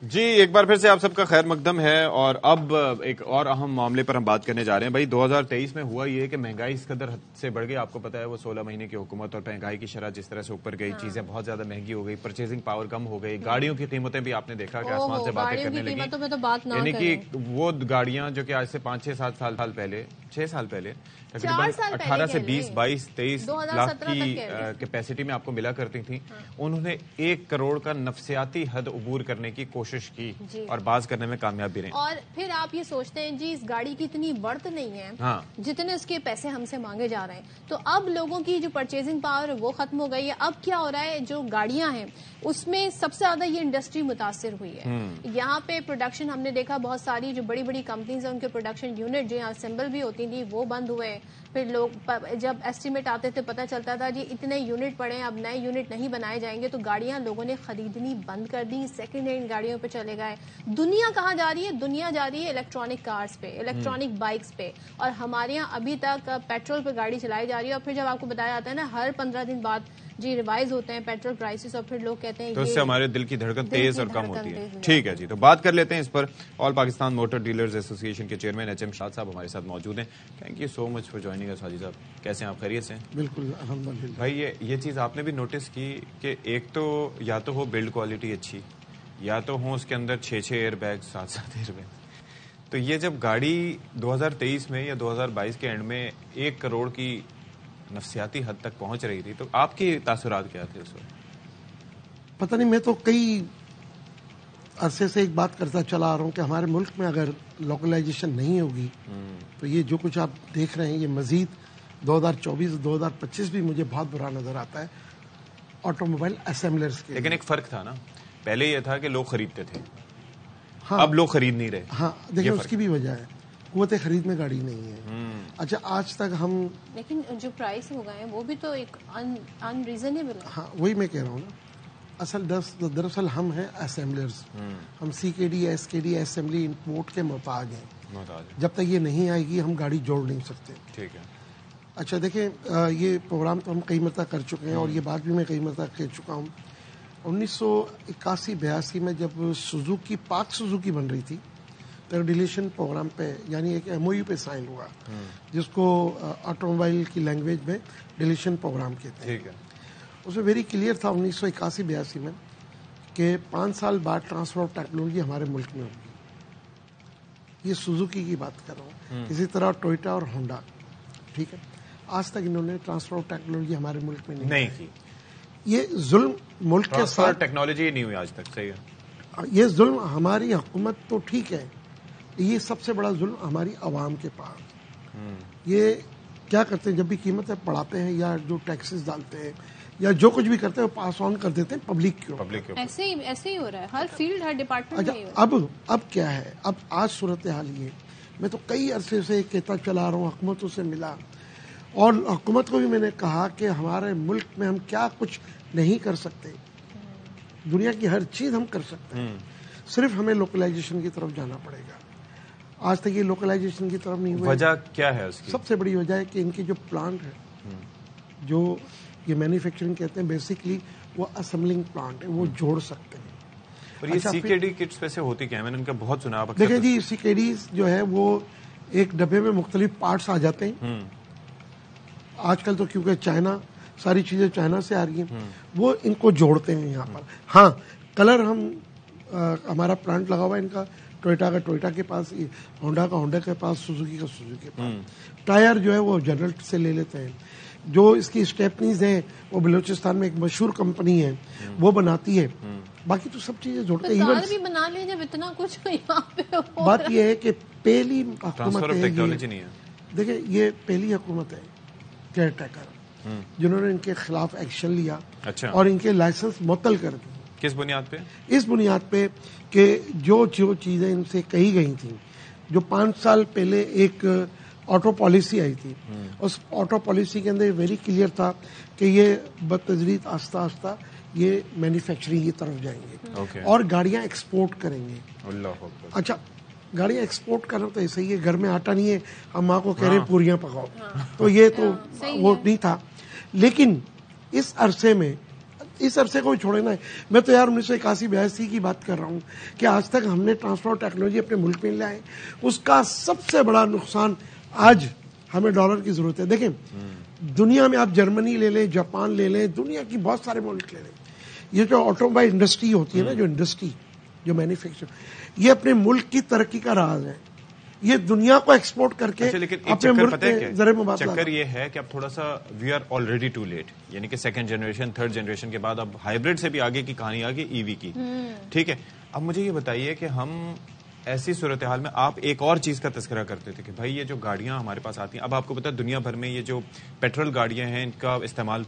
جی ایک بار پھر سے آپ سب کا خیر مقدم ہے، اور اب ایک اور اہم معاملے پر ہم بات کرنے جا رہے ہیں. بھائی 2023 میں ہوا یہ کہ مہنگائی اس قدر حد سے بڑھ گئی. آپ کو پتا ہے وہ 16 مہینے کی حکومت اور مہنگائی کی شرح جس طرح سے اوپر گئی، چیزیں بہت زیادہ مہنگی ہو گئی، پرچیزنگ پاور کم ہو گئی، گاڑیوں کی قیمتیں بھی آپ نے دیکھا کہ آسمان سے باتیں کرنے لگی. یعنی کہ وہ گاڑیاں جو کہ آج سے 5-6-7 سال پہلے 6 سال پہلے تقریباً 18 سے 20 22 23 لاکھ کی کیپیسٹی میں آپ کو ملا کرتی تھیں، انہوں نے 1 کروڑ کا نفسیاتی حد عبور کرنے کی کوشش کی اور باز کرنے میں کامیاب بھی رہے. اور پھر آپ یہ سوچتے ہیں جی اس گاڑی کی اتنی ورتھ نہیں ہے جتنے اس کے پیسے ہم سے مانگے جا رہے ہیں. تو اب لوگوں کی جو پرچیزنگ پاور وہ ختم ہو گئی ہے. اب کیا ہو رہا ہے، جو گاڑیاں ہیں اس میں سب سے زیادہ یہ انڈسٹری متاثر ہوئی ہے. یہاں پہ پروڈکشن ہم نے دیکھا، بہت ساری جو بڑی بڑی کمپنیز ہیں ان کے پروڈکشن یونٹ جو یہاں اسمبل بھی ہوتی تھی وہ بند ہوئے. پھر لوگ جب ایسٹیمیٹ آتے تھے پتہ چلتا تھا جی اتنے یونٹ پڑے ہیں، اب نئے یونٹ نہیں بنائے جائیں گے، تو گاڑیاں لوگوں نے خریدنی بند کر دی، سیکنڈ ہینڈ گاڑیوں پہ چلے گئے. دنیا کہاں جا رہی ہے؟ دنیا جا رہی ہے الیکٹرانک کارز پہ، الیکٹرانک بائکس پہ. اور ہمارے یہاں ابھی تک پیٹرول پہ گاڑی چلائی جا رہی ہے. اور پھر جب آپ کو بتایا جاتا ہے نا ہر 15 دن بعد جی ریوائز ہوتے ہیں پیٹرول پرائسز، اور پھر لوگ کہتے ہیں تو اس سے ہمارے دل کی دھڑکن تیز اور کم ہوتی ہے. ٹھیک ہے جی، تو بات کر لیتے ہیں اس پر. آل پاکستان موٹر ڈیلرز ایسوسی ایشن کے چیئرمین HM شاد صاحب ہمارے ساتھ موجود ہیں. Thank you so much for joining اس. حاجی صاحب کیسے ہیں آپ؟ خیریت سے ہیں؟ بالکل الحمدللہ. بھائی یہ چیز آپ نے بھی نوٹس کی کہ ایک تو یا تو ہو بلڈ کوالٹی اچھی، یا تو ہوں اس کے اندر 6 ایئر بیگ 7 ایئر بیگ. تو یہ جب گاڑی 2023 میں یا 2022 کے اینڈ میں 1 کروڑ کی نفسیاتی حد تک پہنچ رہی تھی، تو آپ کی تاثرات کیا تھے اس وقت؟ پتہ نہیں، میں تو کئی عرصے سے ایک بات کرتا چلا آ رہا ہوں کہ ہمارے ملک میں اگر لوکلائزیشن نہیں ہوگی تو یہ جو کچھ آپ دیکھ رہے ہیں یہ مزید 2024-2025 بھی مجھے بہت برا نظر آتا ہے آٹو موبائل اسمبلرز کے. لیکن ایک فرق تھا نا، پہلے یہ تھا کہ لوگ خریدتے تھے، اب لوگ خرید نہیں رہے. ہاں دیکھیں اس کی بھی وجہ ہے، قوت خرید میں گاڑی نہیں ہے. اچھا آج تک ہم، لیکن جو پرائس ہو گئے ہیں وہ بھی تو ایک ان ریزنیبل ہے. ہاں وہی میں کہہ رہا ہوں نا. دراصل ہم ہیں اسمبلرز، ہم CKD SKD اسمبلی امپورٹ کے محتاج ہیں. جب تک یہ نہیں آئے گی ہم گاڑی جوڑ نہیں سکتے. ٹھیک ہے. اچھا دیکھیں یہ پروگرام تو ہم کئی مرتبہ کر چکے ہیں اور یہ بات بھی میں کئی مرتبہ کہہ چکا ہوں. 1981-82 میں جب سوزوکی پاک سوزوکی بن رہی تھی تو ڈیلیشن پروگرام پہ یعنی ایک MOU پہ سائن ہوا جس کو آٹو موبائل کی لینگویج میں ڈیلیشن پروگرام کہتے ہیں. ٹھیک ہے. اس میں ویری کلیئر تھا 1981-82 میں کہ 5 سال بعد ٹرانسفر آف ٹیکنالوجی ہمارے ملک میں ہوگی. یہ سوزوکی کی بات کر رہا ہوں. اسی طرح ٹوئوٹا اور ہونڈا. ٹھیک ہے. آج تک انہوں نے ٹرانسفر آف ٹیکنالوجی ہمارے ملک میں نہیں کی. یہ ظلم ملک کے ساتھ ٹیکنالوجی نہیں ہوئی آج تک. صحیح ہے. یہ ظلم ہماری حکومت تو ٹھیک ہے، یہ سب سے بڑا ظلم ہماری عوام کے پاس. یہ کیا کرتے ہیں جب بھی قیمتیں بڑھاتے ہیں یا جو ٹیکسز ڈالتے ہیں یا جو کچھ بھی کرتے ہیں وہ پاس آن کر دیتے ہیں پبلک کے اوپر. ایسے ہی ہو رہا ہے ہر فیلڈ ہر ڈپارٹمنٹ. اچھا اب کیا ہے، اب آج صورتحال یہ، میں تو کئی عرصے سے کہتا چلا رہا ہوں، حکومتوں سے ملا اور حکومت کو بھی میں نے کہا کہ ہمارے ملک میں ہم کیا کچھ نہیں کر سکتے. دنیا کی ہر چیز ہم کر سکتے ہیں، صرف ہمیں لوکلائزیشن کی طرف جانا پڑے گا. آج تک یہ لوکلائزیشن کی طرف نہیں ہوا. وجہ کیا ہے اس کی؟ سب سے بڑی وجہ ہے کہ ان کی جو پلانٹ ہے، جو یہ مینوفیکچرنگ کہتے ہیں، بیسکلی وہ اسمبلنگ پلانٹ ہے، وہ جوڑ سکتے ہیں. اور یہ CKD کٹس پہ سے ہوتی کیا ہے؟ میں نے ان کا بہت سنا. دیکھیں جی CKD جو ہے وہ ایک ڈبے میں مختلف پارٹس آ جاتے ہیں. آج کل تو کیونکہ چائنا ساری چیزیں چائنا سے آ رہی ہیں، وہ ان کو جوڑتے ہیں یہاں پر. ہاں کلر ہمارا پلانٹ لگا ہوا ہے ان کا، ٹوئوٹا کا ٹوئوٹا کے پاس، ہونڈا کا ہونڈا کے پاس، سوزوکی کا سوزوکی کے پاس. ٹائر جو ہے وہ جنرل سے لے لیتے ہیں. جو اس کی اسٹیپنیز ہیں وہ بلوچستان میں ایک مشہور کمپنی ہے وہ بناتی ہے. باقی تو سب چیزیں جوڑتے ہیں. ایون بھی بنا لیں جب اتنا کچھ یہاں پہ. بات یہ ہے کہ پہلی حکومت ہے، ٹیکنالوجی دیکھیں یہ پہلی حکومت ہے کیئر ٹیکر جنہوں نے ان کے خلاف ایکشن لیا اور ان کے لائسنس معطل کر دی. کس بنیاد پہ؟ اس بنیاد پہ کہ جو چیزیں ان سے کہی گئی تھیں، جو 5 سال پہلے ایک آٹو پالیسی آئی تھی، اس آٹو پالیسی کے اندر ویری کلیئر تھا کہ یہ بتدریج آہستہ آہستہ یہ مینوفیکچرنگ کی طرف جائیں گے اور گاڑیاں ایکسپورٹ کریں گے. اچھا گاڑیاں ایکسپورٹ کرنا تو ایسا ہی ہے، گھر میں آٹا نہیں ہے ہم ماں کو کہہ رہے پوریاں پکاؤ، تو یہ تو وہ نہیں تھا. لیکن اس عرصے میں اس عرصے کو چھوڑے نا. میں تو یار 1981-82 کی بات کر رہا ہوں کہ آج تک ہم نے ٹرانسپورٹ ٹیکنالوجی اپنے ملک میں لائے. اس کا سب سے بڑا نقصان آج ہمیں ڈالر کی ضرورت ہے. دیکھیں دنیا میں آپ جرمنی لے لیں, جاپان لے لیں, دنیا کی بہت سارے ملک لے لیں, یہ جو آٹو موبائل انڈسٹری ہوتی ہے نا, جو انڈسٹری جو مینوفیکچر, یہ اپنے ملک کی ترقی کا راز ہے. یہ دنیا کو ایکسپورٹ کر کے اپنے ملک میں ذرا مبادلہ. چکر یہ ہے کہ اب تھوڑا سا we are already too late, یعنی کہ سیکنڈ جنریشن تھرڈ جنریشن کے بعد اب ہائیبریڈ سے بھی آگے کی کہانی آ گئی ای وی کی. ٹھیک ہے, اب مجھے یہ بتائیے کہ ہم ایسی صورتحال میں, آپ ایک اور چیز کا تذکرہ کرتے تھے کہ بھائی یہ جو گاڑیاں ہمارے پاس آتی ہیں, اب آپ کو پتا ہے دنیا بھر میں یہ جو پیٹرول گاڑیاں ہیں ان کا استعمال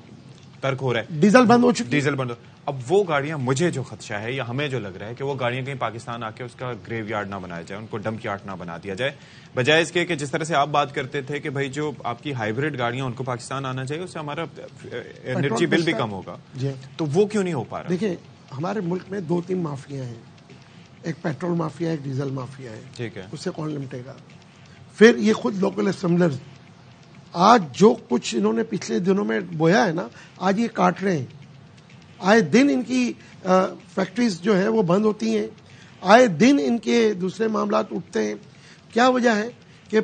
ترک ہو رہا ہے, ڈیزل بند ہو چکی, ڈیزل بند. اب وہ گاڑیاں, مجھے جو خدشہ ہے یا ہمیں جو لگ رہا ہے کہ وہ گاڑیاں کہیں پاکستان آ کے اس کا گریو یارڈ نہ بنایا جائے, ان کو ڈمپ یارڈ نہ بنا دیا جائے, بجائے اس کے کہ جس طرح سے آپ بات کرتے تھے کہ بھائی جو آپ کی ہائیبریڈ گاڑیاں ان کو پاکستان آنا چاہیے, اس سے ہمارا انرجی بل بھی کم ہوگا. تو وہ کیوں نہیں ہو پا رہا؟ دیکھیں ہمارے ملک میں 2-3 مافیا ہیں, ایک پیٹرول مافیا, ایک ڈیزل مافیا ہے. ٹھیک ہے, اس سے کون نمٹے گا؟ پھر یہ خود لوکل اسمبلرز آج جو کچھ انہوں نے پچھلے دنوں میں بویا ہے نا, آج یہ کاٹ رہے ہیں. آئے دن ان کی فیکٹریز جو ہے وہ بند ہوتی ہیں, آئے دن ان کے دوسرے معاملات اٹھتے ہیں. کیا وجہ ہے کہ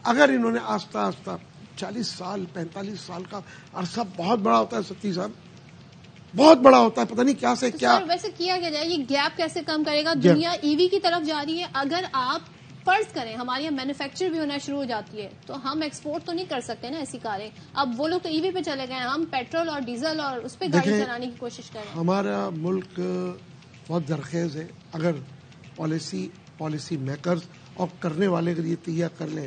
اگر انہوں نے آہستہ آہستہ 40 سال 45 سال کا عرصہ بہت بڑا ہوتا ہے, 70 سال بہت بڑا ہوتا ہے, پتہ نہیں کیا سے کیا. ویسے کیا جائے, یہ گیپ کیسے کم کرے گا؟ دنیا ای وی کی طرف جا رہی ہے. اگر آپ فرض کریں ہمارے یہاں مینوفیکچر بھی ہونا شروع ہو جاتی ہے تو ہم ایکسپورٹ تو نہیں کر سکتے نا ایسی کاریں. اب وہ لوگ تو ای وی پہ چلے گئے, ہم پیٹرول اور ڈیزل اور اس پہ گاڑی چلانے کی کوشش کر رہے ہیں. ہمارا ملک بہت زرخیز ہے. اگر پالیسی میکرز اور کرنے والے اگر یہ تیار کر لیں.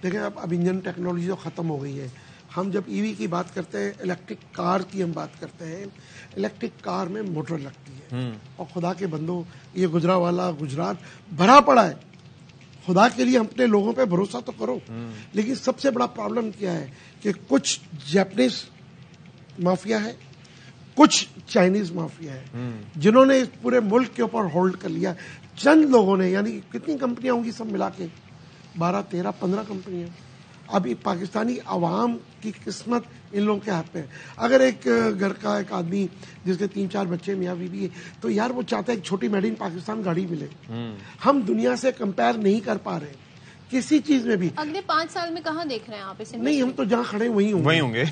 دیکھیں اب انجن ٹیکنالوجی تو ختم ہو گئی ہے. ہم جب ای وی کی بات کرتے ہیں, الیکٹرک کار کی ہم بات کرتے ہیں, الیکٹرک کار میں موٹر لگتی ہے, اور خدا کے بندوں یہ گجرانوالا گجرات بھرا پڑا ہے. خدا کے لیے اپنے لوگوں پہ بھروسہ تو کرو. لیکن سب سے بڑا پرابلم کیا ہے کہ کچھ جاپنیز مافیا ہے, کچھ چائنیز مافیا ہے, جنہوں نے اس پورے ملک کے اوپر ہولڈ کر لیا. چند لوگوں نے, یعنی کتنی کمپنیاں ہوں گی سب ملا کے, 12, 13, 15 کمپنیاں. اب پاکستانی عوام کی قسمت ان لوگوں کے ہاتھ میں ہے. اگر ایک گھر کا ایک آدمی جس کے 3-4 بچے میاں بیوی ہے, تو یار وہ چاہتا ہے ایک چھوٹی میڈ ان پاکستان گاڑی ملے. ہم دنیا سے کمپیئر نہیں کر پا رہے کسی چیز میں بھی. اگلے 5 سال میں کہاں دیکھ رہے ہیں آپ اسے؟ نہیں, ہم تو جہاں کھڑے وہیں ہوں گے.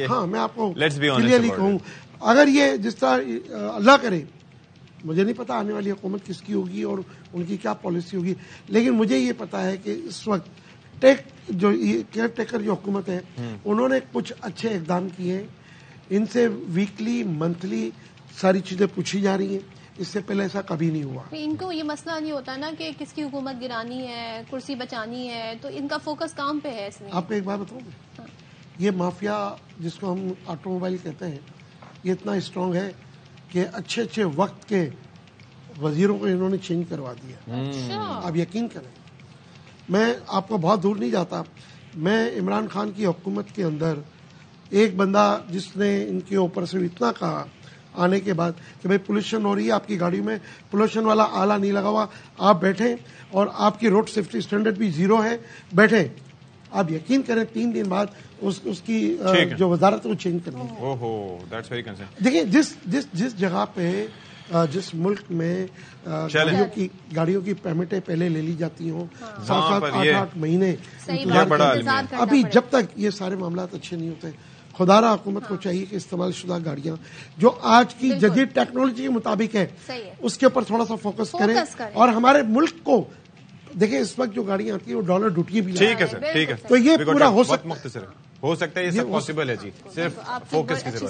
ہاں, میں آپ کو کلیئرلی کہوں, اگر یہ جس طرح اللہ کرے, مجھے نہیں پتا آنے والی حکومت کس کی ہوگی اور ان کی کیا پالیسی ہوگی, لیکن مجھے یہ پتا ہے کہ اس وقت جو کیئر ٹیکر جو حکومت ہے, انہوں نے کچھ اچھے اقدام کیے ہیں. ان سے ویکلی منتھلی ساری چیزیں پوچھی جا رہی ہیں. اس سے پہلے ایسا کبھی نہیں ہوا. ان کو یہ مسئلہ نہیں ہوتا نا کہ کس کی حکومت گرانی ہے, کرسی بچانی ہے, تو ان کا فوکس کام پہ ہے. اس میں آپ کو ایک بات بتاؤں, یہ مافیا جس کو ہم آٹو موبائل کہتے ہیں, یہ اتنا اسٹرانگ ہے کہ اچھے وقت کے وزیروں کو انہوں نے چینج کروا دیا. آپ یقین کریں, میں آپ کو بہت دور نہیں جاتا, میں عمران خان کی حکومت کے اندر ایک بندہ جس نے ان کے اوپر سے اتنا کہا آنے کے بعد کہ بھائی پولوشن ہو رہی ہے, آپ کی گاڑی میں پولوشن والا آلہ نہیں لگا ہوا, آپ بیٹھیں اور آپ کی روڈ سیفٹی اسٹینڈرڈ بھی 0 ہے, بیٹھیں. آپ یقین کریں 3 دن بعد اس کی جو وزارت ہے وہ چینج کر دی. دیکھیں جس جگہ پہ جس ملک میں گاڑیوں کی پیمنٹیں پہلے لے لی جاتی ہوں 7-7 8-8 مہینے, ابھی جب تک یہ سارے معاملات اچھے نہیں ہوتے, خدارا حکومت کو چاہیے کہ استعمال شدہ گاڑیاں جو آج کی جدید ٹیکنالوجی کے مطابق ہے اس کے اوپر تھوڑا سا فوکس کریں. اور ہمارے ملک کو دیکھیں, اس وقت جو گاڑیاں آتی ہیں وہ ڈالر ڈیوٹی بھی ٹھیک ہے سر, ٹھیک ہے, تو یہ پورا ہو سکتا ہے, یہ سب پاسبل ہے جی, صرف فوکس کی ضرورت ہے.